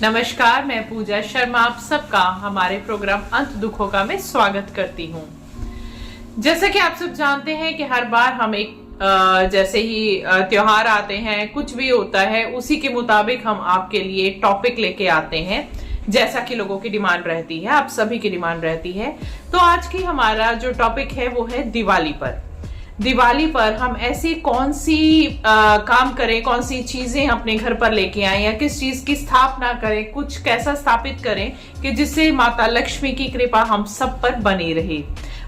नमस्कार, मैं पूजा शर्मा आप सबका हमारे प्रोग्राम अंत दुखों का में स्वागत करती हूँ। जैसा कि आप सब जानते हैं कि हर बार हम एक जैसे ही त्योहार आते हैं, कुछ भी होता है, उसी के मुताबिक हम आपके लिए टॉपिक लेके आते हैं जैसा कि लोगों की डिमांड रहती है, आप सभी की डिमांड रहती है। तो आज की हमारा जो टॉपिक है वो है दिवाली पर। दिवाली पर हम ऐसी कौन सी काम करें, कौन सी चीजें अपने घर पर लेके आए या किस चीज की स्थापना करें, कुछ कैसा स्थापित करें कि जिससे माता लक्ष्मी की कृपा हम सब पर बनी रहे।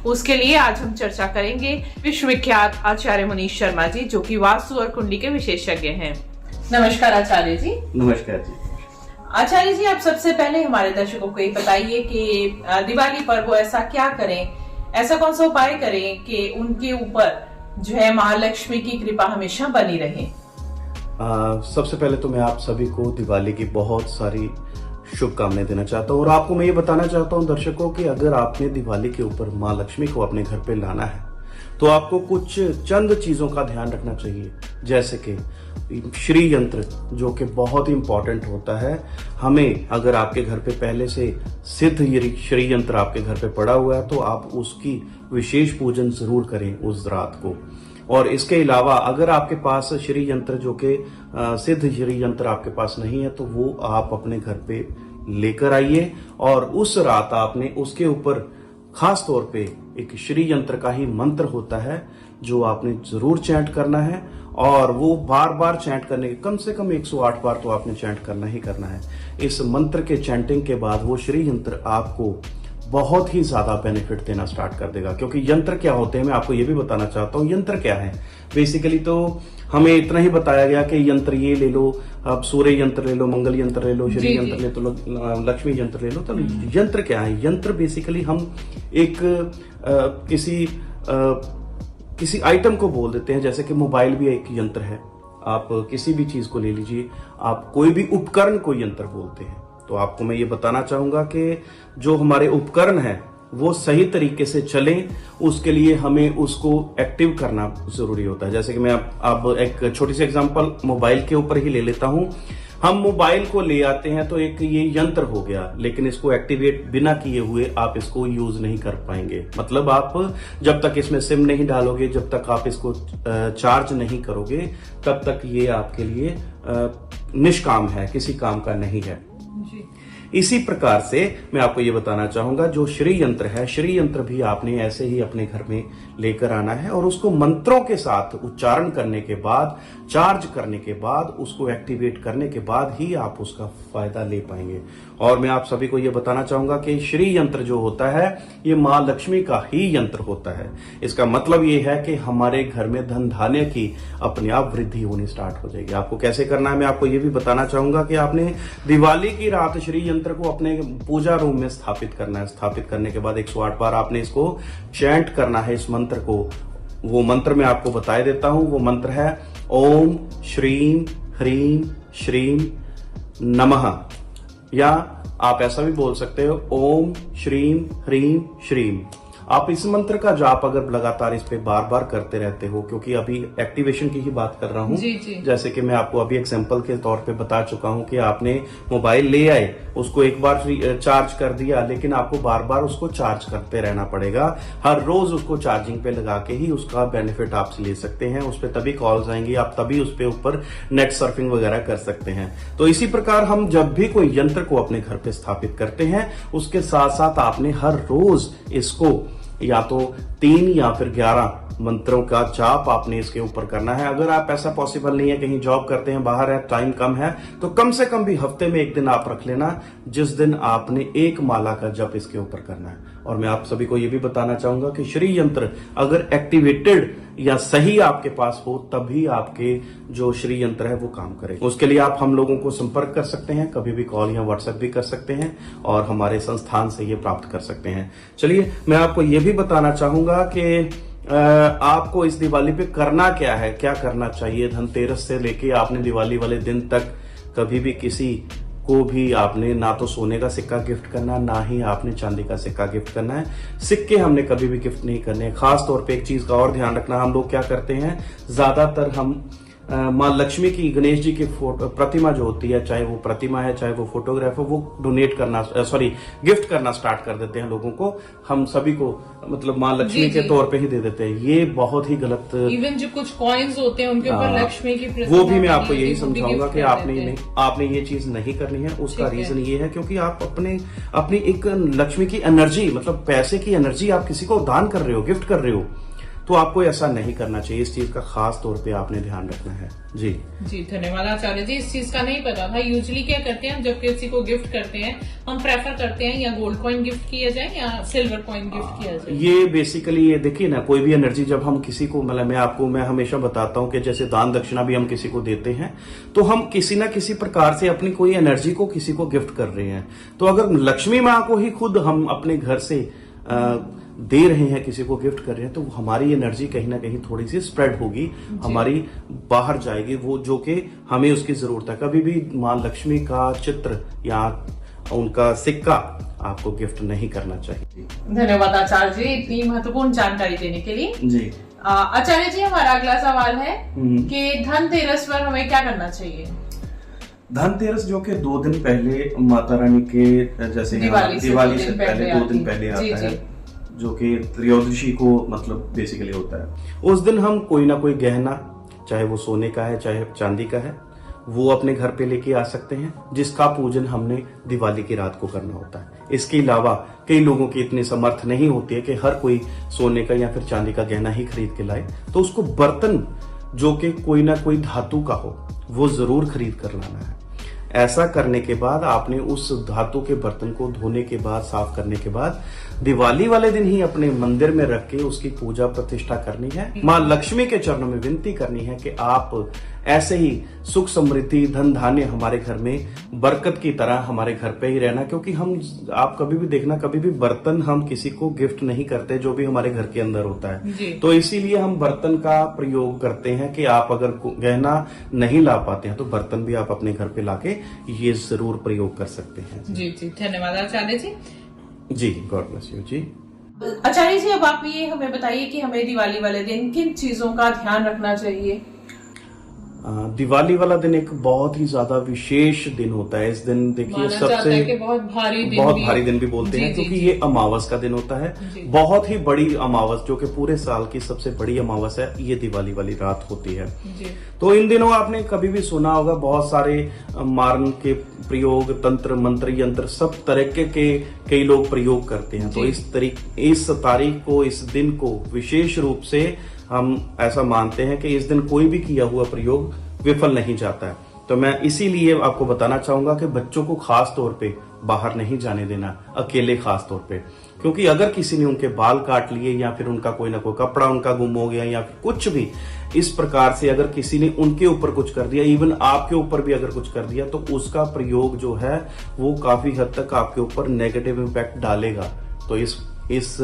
उसके लिए आज हम चर्चा करेंगे विश्वविख्यात आचार्य मनीष शर्मा जी, जो कि वास्तु और कुंडली के विशेषज्ञ हैं। नमस्कार आचार्य जी। नमस्कार जी। आचार्य जी, आप सबसे पहले हमारे दर्शकों को ये बताइए कि दिवाली पर वो ऐसा क्या करें, ऐसा कौन सा उपाय करें कि उनके ऊपर जो है महालक्ष्मी की कृपा हमेशा बनी रहे। सबसे पहले तो मैं आप सभी को दिवाली की बहुत सारी शुभकामनाएं देना चाहता हूँ और आपको मैं ये बताना चाहता हूँ दर्शकों कि अगर आपने दिवाली के ऊपर माँ लक्ष्मी को अपने घर पे लाना है तो आपको कुछ चंद चीजों का ध्यान रखना चाहिए, जैसे कि श्री यंत्र, जो कि बहुत ही इंपॉर्टेंट होता है। हमें अगर आपके घर पे पहले से सिद्ध श्री यंत्र आपके घर पे पड़ा हुआ है तो आप उसकी विशेष पूजन जरूर करें उस रात को। और इसके अलावा अगर आपके पास श्री यंत्र जो कि सिद्ध श्री यंत्र आपके पास नहीं है तो वो आप अपने घर पे लेकर आइए और उस रात आपने उसके ऊपर खास तौर पे एक श्री यंत्र का ही मंत्र होता है जो आपने जरूर चैंट करना है, और वो बार बार चैंट करने के कम से कम 108 बार तो आपने चैंट करना ही करना है। इस मंत्र के चैंटिंग के बाद वो श्री यंत्र आपको बहुत ही ज्यादा बेनिफिट देना स्टार्ट कर देगा। क्योंकि यंत्र क्या होते हैं मैं आपको ये भी बताना चाहता हूँ। यंत्र क्या है, बेसिकली तो हमें इतना ही बताया गया कि यंत्र ये ले लो, आप सूर्य यंत्र ले लो, मंगल यंत्र ले लो, श्री यंत्र ले लो, लक्ष्मी यंत्र ले लो। तो यंत्र क्या है? यंत्र बेसिकली हम एक किसी आइटम को बोल देते हैं, जैसे कि मोबाइल भी एक यंत्र है। आप किसी भी चीज को ले लीजिए, आप कोई भी उपकरण को यंत्र बोलते हैं। तो आपको मैं ये बताना चाहूंगा कि जो हमारे उपकरण हैं वो सही तरीके से चलें, उसके लिए हमें उसको एक्टिव करना जरूरी होता है। जैसे कि मैं अब एक छोटी सी एग्जांपल मोबाइल के ऊपर ही ले लेता हूं। हम मोबाइल को ले आते हैं तो एक ये यंत्र हो गया, लेकिन इसको एक्टिवेट बिना किए हुए आप इसको यूज नहीं कर पाएंगे। मतलब आप जब तक इसमें सिम नहीं डालोगे, जब तक आप इसको चार्ज नहीं करोगे, तब तक ये आपके लिए निष्काम है, किसी काम का नहीं है। इसी प्रकार से मैं आपको ये बताना चाहूंगा, जो श्री यंत्र है, श्री यंत्र भी आपने ऐसे ही अपने घर में लेकर आना है और उसको मंत्रों के साथ उच्चारण करने के बाद, चार्ज करने के बाद, उसको एक्टिवेट करने के बाद ही आप उसका फायदा ले पाएंगे। और मैं आप सभी को ये बताना चाहूंगा कि श्री यंत्र जो होता है ये माँ लक्ष्मी का ही यंत्र होता है। इसका मतलब ये है कि हमारे घर में धन धान्य की अपने आप वृद्धि होनी स्टार्ट हो जाएगी। आपको कैसे करना है मैं आपको ये भी बताना चाहूंगा कि आपने दिवाली की रात श्री यंत्र को अपने पूजा रूम में स्थापित करना है। स्थापित करने के बाद 108 बार आपने इसको चैंट करना है, इस मंत्र को। वो मंत्र मैं आपको बता देता हूं। वो मंत्र है ओम श्रीम ह्रीम श्रीम नमः, या आप ऐसा भी बोल सकते हो ओम श्रीम ह्रीम श्रीम। आप इस मंत्र का जाप अगर लगातार इस पे बार बार करते रहते हो, क्योंकि अभी एक्टिवेशन की ही बात कर रहा हूँ, जैसे कि मैं आपको अभी एग्जांपल के तौर पे बता चुका हूँ कि आपने मोबाइल ले आए, उसको एक बार चार्ज कर दिया, लेकिन आपको बार बार उसको चार्ज करते रहना पड़ेगा। हर रोज उसको चार्जिंग पे लगा के ही उसका बेनिफिट आप ले सकते हैं। उस पर तभी कॉल्स आएंगी, आप तभी उस पे ऊपर नेट सर्फिंग वगैरह कर सकते हैं। तो इसी प्रकार हम जब भी कोई यंत्र को अपने घर पे स्थापित करते हैं, उसके साथ साथ आपने हर रोज इसको या तो 3 या फिर 11 मंत्रों का जाप आपने इसके ऊपर करना है। अगर आप ऐसा पॉसिबल नहीं है, कहीं जॉब करते हैं, बाहर है, टाइम कम है, तो कम से कम भी हफ्ते में एक दिन आप रख लेना जिस दिन आपने एक माला का जप इसके ऊपर करना है। और मैं आप सभी को यह भी बताना चाहूंगा कि श्री यंत्र अगर एक्टिवेटेड या सही आपके पास हो तभी आपके जो श्री यंत्र है वो काम करे। उसके लिए आप हम लोगों को संपर्क कर सकते हैं, कभी भी कॉल या व्हाट्सएप भी कर सकते हैं और हमारे संस्थान से ये प्राप्त कर सकते हैं। चलिए मैं आपको ये भी बताना चाहूंगा कि आपको इस दिवाली पे करना क्या है, क्या करना चाहिए। धनतेरस से लेके आपने दिवाली वाले दिन तक कभी भी किसी को भी आपने ना तो सोने का सिक्का गिफ्ट करना, ना ही आपने चांदी का सिक्का गिफ्ट करना है। सिक्के हमने कभी भी गिफ्ट नहीं करने। खास तौर पे एक चीज का और ध्यान रखना, हम लोग क्या करते हैं, ज्यादातर हम माँ लक्ष्मी की, गणेश जी की फोटो प्रतिमा जो होती है, चाहे वो प्रतिमा है चाहे वो फोटोग्राफ है, वो डोनेट करना गिफ्ट करना स्टार्ट कर देते हैं लोगों को। हम सभी को मतलब माँ लक्ष्मी के तौर पे ही दे देते हैं। ये बहुत ही गलत। इवन जो कुछ कॉइन्स होते हैं उनके ऊपर लक्ष्मी की प्रतिमा, वो भी मैं आपको यही समझाऊंगा कि आपने ये चीज नहीं करनी है। उसका रीजन ये है क्योंकि आप अपनी एक लक्ष्मी की एनर्जी, मतलब पैसे की एनर्जी आप किसी को दान कर रहे हो, गिफ्ट कर रहे हो, तो आपको ऐसा नहीं करना चाहिए। इस चीज का खास तौर पे आपने ध्यान रखना है। जी धन्यवाद आचार्य जी। इस चीज का नहीं पता था। यूजुअली क्या करते हैं हम जब किसी को गिफ्ट करते हैं, हम प्रेफर करते हैं या गोल्ड कॉइन गिफ्ट किया जाए या सिल्वर कॉइन गिफ्ट किया जाए। ये बेसिकली ये देखिए ना, कोई भी एनर्जी जब हम किसी को, मतलब मैं हमेशा बताता हूँ कि जैसे दान दक्षिणा भी हम किसी को देते हैं तो हम किसी ना किसी प्रकार से अपनी कोई एनर्जी को किसी को गिफ्ट कर रहे हैं। तो अगर लक्ष्मी माँ को ही खुद हम अपने घर से दे रहे हैं, किसी को गिफ्ट कर रहे हैं, तो हमारी एनर्जी कहीं ना कहीं थोड़ी सी स्प्रेड होगी, हमारी बाहर जाएगी, वो जो कि हमें उसकी जरूरत है। कभी भी माँ लक्ष्मी का चित्र या उनका सिक्का आपको गिफ्ट नहीं करना चाहिए। धन्यवाद आचार्य जी इतनी महत्वपूर्ण जानकारी देने के लिए। जी आचार्य जी, हमारा अगला सवाल है कि धनतेरस पर हमें क्या करना चाहिए? धनतेरस जो कि 2 दिन पहले माता रानी के, जैसे दिवाली से पहले 2 दिन पहले आता है, जो कि त्रयोदशी को मतलब बेसिकली होता है। उस दिन हम कोई ना कोई गहना, चाहे वो सोने का है चाहे चांदी का है, वो अपने घर पे लेके आ सकते हैं, जिसका पूजन हमने दिवाली की रात को करना होता है। इसके अलावा कई लोगों की इतनी समर्थ नहीं होती है कि हर कोई सोने का या फिर चांदी का गहना ही खरीद के लाए, तो उसको बर्तन जो कि कोई ना कोई धातु का हो वो जरूर खरीद कर लाना है। ऐसा करने के बाद आपने उस धातु के बर्तन को धोने के बाद, साफ करने के बाद, दिवाली वाले दिन ही अपने मंदिर में रख के उसकी पूजा प्रतिष्ठा करनी है। माँ लक्ष्मी के चरणों में विनती करनी है कि आप ऐसे ही सुख समृद्धि धन धान्य हमारे घर में बरकत की तरह हमारे घर पे ही रहना। क्योंकि आप कभी भी देखना, कभी भी बर्तन हम किसी को गिफ्ट नहीं करते जो भी हमारे घर के अंदर होता है, तो इसीलिए हम बर्तन का प्रयोग करते हैं कि आप अगर गहना नहीं ला पाते हैं तो बर्तन भी आप अपने घर पे लाके ये जरूर प्रयोग कर सकते हैं। जी धन्यवाद आचार्य जी। जी गॉड ब्लेस यू जी। आचार्य जी, अब आप ये हमें बताइए कि हमें दिवाली वाले दिन किन चीजों का ध्यान रखना चाहिए? दिवाली वाला दिन एक बहुत ही ज्यादा विशेष दिन होता है। इस दिन देखिए सबसे बहुत भारी दिन भी बोलते हैं, क्योंकि ये अमावस का दिन होता है। बहुत ही बड़ी अमावस, जो कि पूरे साल की सबसे बड़ी अमावस है, ये दिवाली वाली रात होती है। तो इन दिनों आपने कभी भी सुना होगा बहुत सारे मारण के प्रयोग, तंत्र मंत्र यंत्र सब तरीके के कई लोग प्रयोग करते हैं। तो इस तारीख को, इस दिन को विशेष रूप से हम ऐसा मानते हैं कि इस दिन कोई भी किया हुआ प्रयोग विफल नहीं जाता है। तो मैं इसीलिए आपको बताना चाहूंगा कि बच्चों को खास तौर पे बाहर नहीं जाने देना, अकेले खास तौर पे। क्योंकि अगर किसी ने उनके बाल काट लिए या फिर उनका कोई ना कोई कपड़ा उनका गुम हो गया या फिर कुछ भी इस प्रकार से अगर किसी ने उनके ऊपर कुछ कर दिया, इवन आपके ऊपर भी अगर कुछ कर दिया, तो उसका प्रयोग जो है वो काफी हद तक आपके ऊपर नेगेटिव इम्पैक्ट डालेगा। तो इस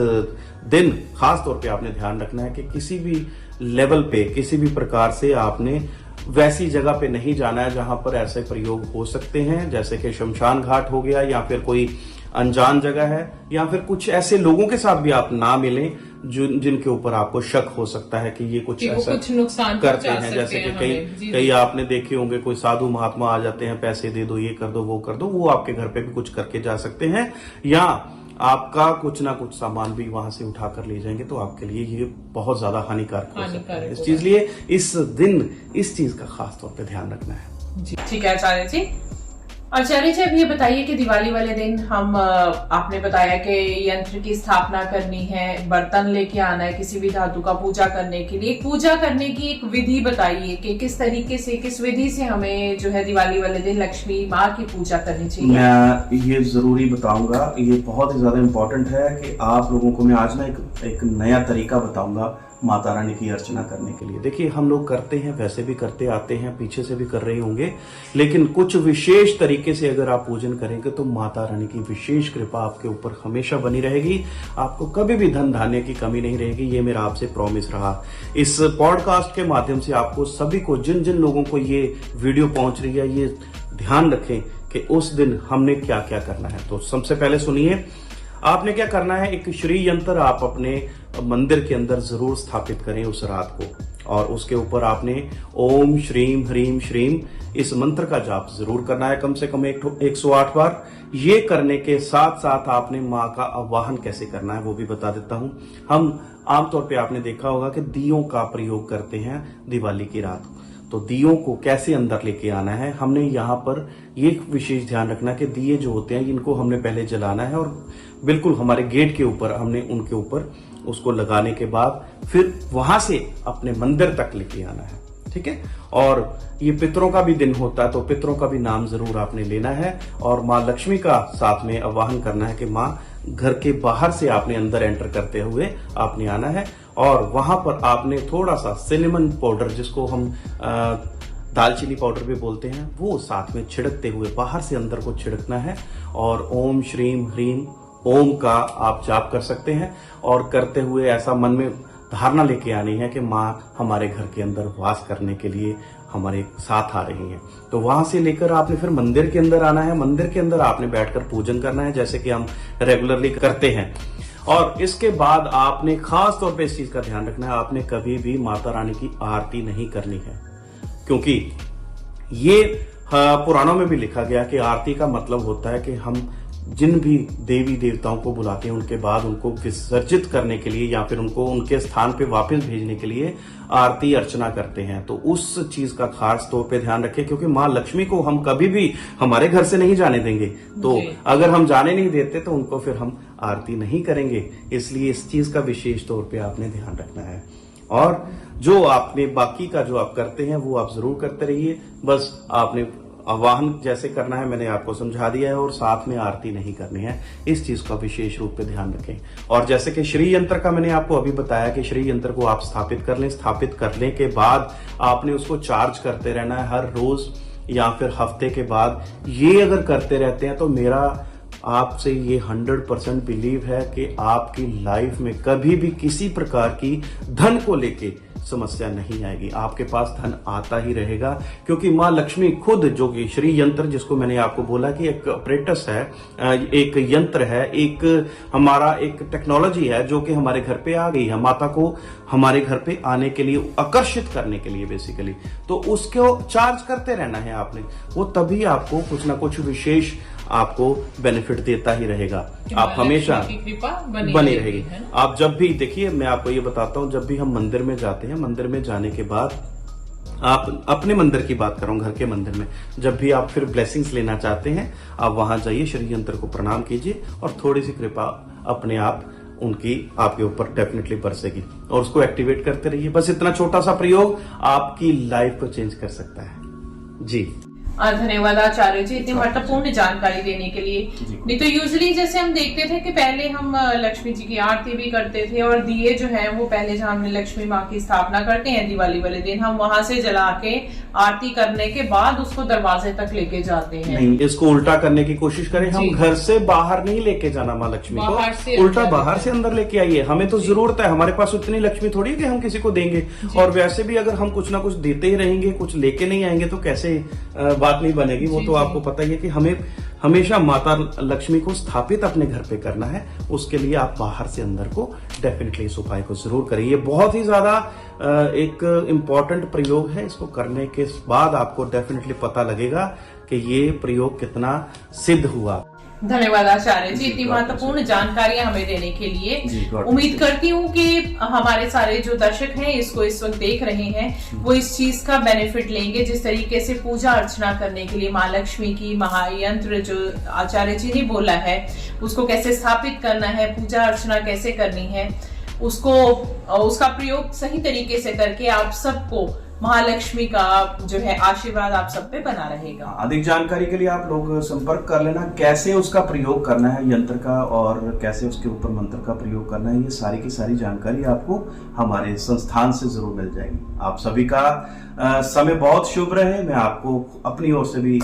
दिन खास तौर पे आपने ध्यान रखना है कि किसी भी लेवल पे, किसी भी प्रकार से आपने वैसी जगह पे नहीं जाना है जहां पर ऐसे प्रयोग हो सकते हैं, जैसे कि शमशान घाट हो गया या फिर कोई अनजान जगह है, या फिर कुछ ऐसे लोगों के साथ भी आप ना मिलें जिनके ऊपर आपको शक हो सकता है कि ये कुछ ऐसा नुकसान करते हैं। जैसे कि कई आपने देखे होंगे, कोई साधु महात्मा आ जाते हैं, पैसे दे दो, ये कर दो, वो कर दो, वो आपके घर पे भी कुछ करके जा सकते हैं, या आपका कुछ ना कुछ सामान भी वहां से उठा कर ले जाएंगे। तो आपके लिए ये बहुत ज्यादा हानिकारक हो सकता है। इस चीज लिए इस दिन इस चीज का खास तौर पे ध्यान रखना है। जी ठीक है आचार्य जी। आचार्य जी, अब ये बताइए कि दिवाली वाले दिन हम, आपने बताया कि यंत्र की स्थापना करनी है, बर्तन लेके आना है किसी भी धातु का पूजा करने के लिए। पूजा करने की एक विधि बताइए कि किस तरीके से, किस विधि से हमें जो है दिवाली वाले दिन लक्ष्मी माँ की पूजा करनी चाहिए। मैं ये जरूरी बताऊंगा, ये बहुत ही ज्यादा इम्पोर्टेंट है कि आप लोगों को मैं आज ना एक नया तरीका बताऊंगा माता रानी की अर्चना करने के लिए। देखिए, हम लोग करते हैं, वैसे भी करते आते हैं, पीछे से भी कर रहे होंगे, लेकिन कुछ विशेष तरीके से अगर आप पूजन करेंगे तो माता रानी की विशेष कृपा आपके ऊपर हमेशा बनी रहेगी। आपको कभी भी धन धान्य की कमी नहीं रहेगी, ये मेरा आपसे प्रॉमिस रहा। इस पॉडकास्ट के माध्यम से आपको सभी को, जिन जिन लोगों को ये वीडियो पहुंच रही है, ये ध्यान रखें कि उस दिन हमने क्या क्या करना है। तो सबसे पहले सुनिए, आपने क्या करना है, एक श्री यंत्र आप अपने मंदिर के अंदर जरूर स्थापित करें उस रात को, और उसके ऊपर आपने ओम श्रीम ह्रीम श्रीम इस मंत्र का जाप जरूर करना है कम से कम 108 बार। ये करने के साथ साथ आपने माँ का आवाहन कैसे करना है वो भी बता देता हूं। हम आमतौर पे आपने देखा होगा कि दियों का प्रयोग करते हैं दिवाली की रात, तो दियों को कैसे अंदर लेके आना है, हमने यहाँ पर ये विशेष ध्यान रखना कि दिए जो होते हैं इनको हमने पहले जलाना है और बिल्कुल हमारे गेट के ऊपर हमने उनके ऊपर उसको लगाने के बाद फिर वहां से अपने मंदिर तक लेके आना है, ठीक है। और ये पितरों का भी दिन होता है, तो पितरों का भी नाम जरूर आपने लेना है और माँ लक्ष्मी का साथ में आवाहन करना है कि माँ घर के बाहर से आपने अंदर एंटर करते हुए आपने आना है और वहां पर आपने थोड़ा सा सिनेमन पाउडर, जिसको हम दालचीनी पाउडर भी बोलते हैं, वो साथ में छिड़कते हुए बाहर से अंदर को छिड़कना है और ओम श्रीम ह्रीम ओम का आप जाप कर सकते हैं और करते हुए ऐसा मन में धारणा लेके आनी है कि माँ हमारे घर के अंदर वास करने के लिए हमारे साथ आ रही हैं। तो वहां से लेकर आपने फिर मंदिर के अंदर आना है, मंदिर के अंदर आपने बैठकर पूजन करना है जैसे कि हम रेगुलरली करते हैं। और इसके बाद आपने खास तौर पे इस चीज का ध्यान रखना है, आपने कभी भी माता रानी की आरती नहीं करनी है, क्योंकि ये पुराणों में भी लिखा गया कि आरती का मतलब होता है कि हम जिन भी देवी देवताओं को बुलाते हैं उनके बाद उनको विसर्जित करने के लिए या फिर उनको उनके स्थान पे वापस भेजने के लिए आरती अर्चना करते हैं। तो उस चीज का खास तौर पे ध्यान रखें, क्योंकि माँ लक्ष्मी को हम कभी भी हमारे घर से नहीं जाने देंगे, तो अगर हम जाने नहीं देते तो उनको फिर हम आरती नहीं करेंगे। इसलिए इस चीज का विशेष तौर पे आपने ध्यान रखना है और जो आपने बाकी का जो आप करते हैं वो आप जरूर करते रहिए। बस आपने आवाहन जैसे करना है मैंने आपको समझा दिया है और साथ में आरती नहीं करनी है, इस चीज का विशेष रूप पे ध्यान रखें। और जैसे कि श्री यंत्र का मैंने आपको अभी बताया कि श्री यंत्र को आप स्थापित कर लें, स्थापित करने के बाद आपने उसको चार्ज करते रहना है हर रोज या फिर हफ्ते के बाद। ये अगर करते रहते हैं तो मेरा आपसे ये 100% बिलीव है कि आपकी लाइफ में कभी भी किसी प्रकार की धन को लेके समस्या नहीं आएगी, आपके पास धन आता ही रहेगा। क्योंकि माँ लक्ष्मी खुद, जो कि श्री यंत्र जिसको मैंने आपको बोला कि एक ऑपरेटस है, एक यंत्र है, एक हमारा एक टेक्नोलॉजी है जो कि हमारे घर पे आ गई है, माता को हमारे घर पे आने के लिए, आकर्षित करने के लिए बेसिकली। तो उसको चार्ज करते रहना है आपने, वो तभी आपको कुछ ना कुछ विशेष आपको बेनिफिट देता ही रहेगा। आप हमेशा बनी रहेगी। आप जब भी देखिए, मैं आपको ये बताता हूँ, जब भी हम मंदिर में जाते हैं, मंदिर में जाने के बाद आप अपने मंदिर की बात कर रहा हूँ, घर के मंदिर में जब भी आप फिर ब्लेसिंग्स लेना चाहते हैं, आप वहां जाइए, श्री यंत्र को प्रणाम कीजिए और थोड़ी सी कृपा अपने आप उनकी आपके ऊपर डेफिनेटली बरसेगी और उसको एक्टिवेट करते रहिए। बस इतना छोटा सा प्रयोग आपकी लाइफ को चेंज कर सकता है। जी धन्यवाद आचार्य जी इतनी महत्वपूर्ण जानकारी देने के लिए। नहीं तो यूजुअली जैसे हम देखते थे कि पहले हम लक्ष्मी जी की आरती भी करते थे और दिए जो है वो पहले जहाँ हम लक्ष्मी माँ की स्थापना करते हैं दिवाली वाले दिन, हम वहां से जला के आरती करने के बाद उसको दरवाजे तक लेके जाते हैं। नहीं, इसको उल्टा करने की कोशिश करें। हम घर से बाहर नहीं लेके जाना माँ लक्ष्मी को, उल्टा बाहर से अंदर लेके आइए। हमें तो जरूरत है, हमारे पास उतनी लक्ष्मी थोड़ी है कि हम किसी को देंगे, और वैसे भी अगर हम कुछ ना कुछ देते ही रहेंगे, कुछ लेके नहीं आएंगे तो कैसे बात नहीं बनेगी। वो तो आपको पता ही है कि हमें हमेशा माता लक्ष्मी को स्थापित अपने घर पे करना है। उसके लिए आप बाहर से अंदर को डेफिनेटली इस उपाय को जरूर करें। ये बहुत ही ज्यादा एक इम्पॉर्टेंट प्रयोग है। इसको करने के बाद आपको डेफिनेटली पता लगेगा कि ये प्रयोग कितना सिद्ध हुआ। धन्यवाद आचार्य जी इतनी महत्वपूर्ण जानकारियां हमें देने के लिए। उम्मीद करती हूँ कि हमारे सारे जो दर्शक हैं इसको इस वक्त देख रहे हैं वो इस चीज का बेनिफिट लेंगे। जिस तरीके से पूजा अर्चना करने के लिए माँ लक्ष्मी की महायंत्र जो आचार्य जी ने बोला है उसको कैसे स्थापित करना है, पूजा अर्चना कैसे करनी है, उसका प्रयोग सही तरीके से करके आप सबको महालक्ष्मी का जो है आशीर्वाद आप सब पे बना रहेगा। अधिक जानकारी के लिए आप लोग संपर्क कर लेना, कैसे उसका प्रयोग करना है यंत्र का और कैसे उसके ऊपर मंत्र का प्रयोग करना है, ये सारी की सारी जानकारी आपको हमारे संस्थान से जरूर मिल जाएगी। आप सभी का समय बहुत शुभ रहे। मैं आपको अपनी ओर से भी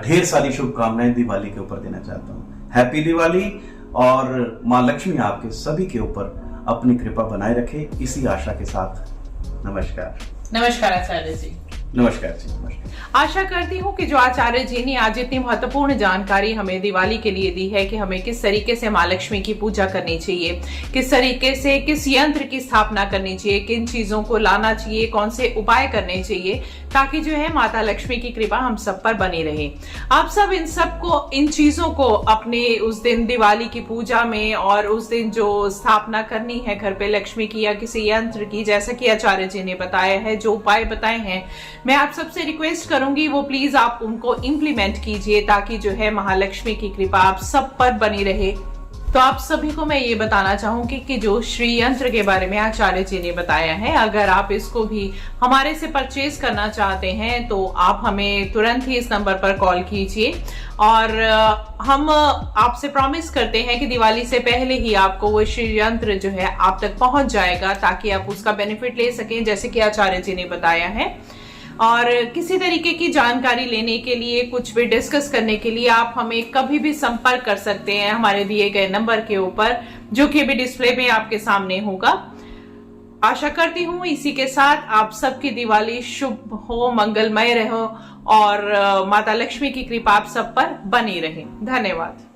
ढेर सारी शुभकामनाएं दिवाली के ऊपर देना चाहता हूँ। हैप्पी दिवाली, और माँ लक्ष्मी आपके सभी के ऊपर अपनी कृपा बनाए रखे, इसी आशा के साथ नमस्कार। नमस्कार आचार्य जी। नमस्कार जी, नमस्कार। आशा करती हूँ कि जो आचार्य जी ने आज इतनी महत्वपूर्ण जानकारी हमें दिवाली के लिए दी है कि हमें किस तरीके से माँ लक्ष्मी की पूजा करनी चाहिए, किस तरीके से किस यंत्र की स्थापना करनी चाहिए, किन चीजों को लाना चाहिए, कौन से उपाय करने चाहिए ताकि जो है माता लक्ष्मी की कृपा हम सब पर बनी रहे। आप सब इन चीजों को अपने उस दिन दिवाली की पूजा में और उस दिन जो स्थापना करनी है घर पे लक्ष्मी की या किसी यंत्र की, जैसा कि आचार्य जी ने बताया है, जो उपाय बताए हैं, मैं आप सबसे रिक्वेस्ट करूंगी वो प्लीज आप उनको इम्प्लीमेंट कीजिए ताकि जो है महालक्ष्मी की कृपा आप सब पर बनी रहे। तो आप सभी को मैं ये बताना चाहूंगी कि जो श्री यंत्र के बारे में आचार्य जी ने बताया है, अगर आप इसको भी हमारे से परचेज करना चाहते हैं तो आप हमें तुरंत ही इस नंबर पर कॉल कीजिए और हम आपसे प्रॉमिस करते हैं कि दिवाली से पहले ही आपको वो श्री यंत्र जो है आप तक पहुंच जाएगा ताकि आप उसका बेनिफिट ले सकें, जैसे कि आचार्य जी ने बताया है। और किसी तरीके की जानकारी लेने के लिए, कुछ भी डिस्कस करने के लिए आप हमें कभी भी संपर्क कर सकते हैं हमारे दिए गए नंबर के ऊपर, जो कि अभी डिस्प्ले में आपके सामने होगा। आशा करती हूँ इसी के साथ आप सबकी दिवाली शुभ हो, मंगलमय रहो और माता लक्ष्मी की कृपा आप सब पर बनी रहे। धन्यवाद।